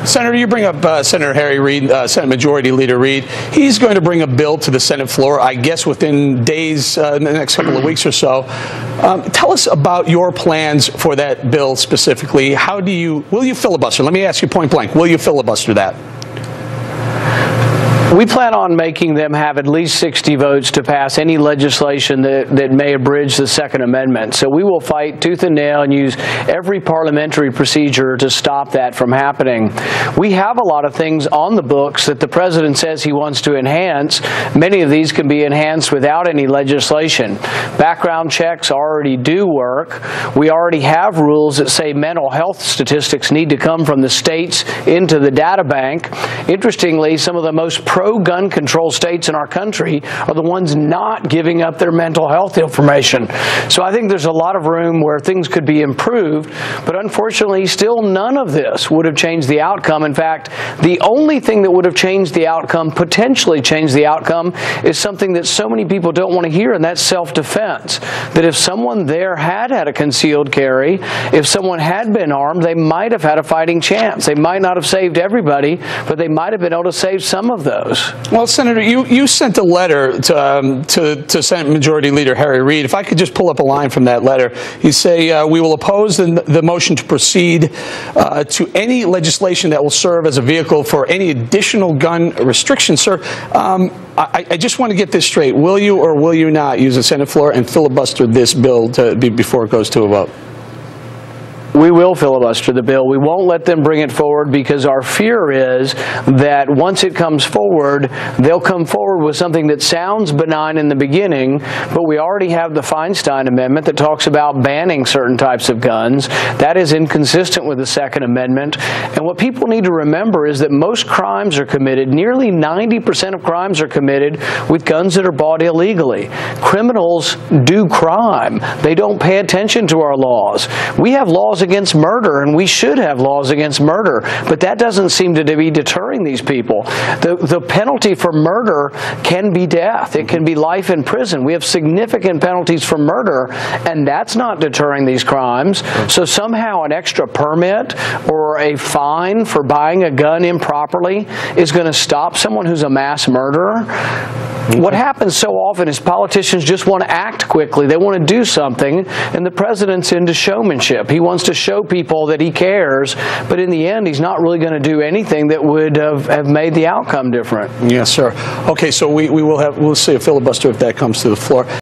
Senator, you bring up Senator Harry Reid, Senate Majority Leader Reid. He's going to bring a bill to the Senate floor, I guess, within days, in the next couple of weeks or so. Tell us about your plans for that bill specifically. Will you filibuster? Let me ask you point blank. Will you filibuster that? We plan on making them have at least 60 votes to pass any legislation that may abridge the Second Amendment. So we will fight tooth and nail and use every parliamentary procedure to stop that from happening. We have a lot of things on the books that the president says he wants to enhance. Many of these can be enhanced without any legislation. Background checks already do work. We already have rules that say mental health statistics need to come from the states into the data bank. Interestingly, some of the most pro-gun control states in our country are the ones not giving up their mental health information. So I think there's a lot of room where things could be improved, but unfortunately still none of this would have changed the outcome. In fact, the only thing that would have changed the outcome, potentially changed the outcome, is something that so many people don't want to hear, and that's self-defense. That if someone there had a concealed carry, if someone had been armed, they might have had a fighting chance. They might not have saved everybody, but they might have been able to save some of those. Well, Senator, you sent a letter to Senate Majority Leader Harry Reid. If I could just pull up a line from that letter. You say, we will oppose the motion to proceed to any legislation that will serve as a vehicle for any additional gun restrictions. Sir, I just want to get this straight. Will you or will you not use the Senate floor and filibuster this bill before it goes to a vote? We will filibuster the bill. We won't let them bring it forward because our fear is that once it comes forward, they'll come forward with something that sounds benign in the beginning, but we already have the Feinstein Amendment that talks about banning certain types of guns. That is inconsistent with the Second Amendment. And what people need to remember is that most crimes are committed, nearly 90% of crimes are committed with guns that are bought illegally. Criminals do crime. They don't pay attention to our laws. We have laws against murder, and we should have laws against murder, but that doesn't seem to be deterring these people. The penalty for murder can be death. It can be life in prison. We have significant penalties for murder, and that's not deterring these crimes. So somehow an extra permit or a fine for buying a gun improperly is going to stop someone who's a mass murderer. What happens so often is politicians just want to act quickly. They want to do something, and the president's into showmanship. He wants to show people that he cares, but in the end, he's not really going to do anything that would have made the outcome different. Yes, sir. Okay, so we'll see a filibuster if that comes to the floor.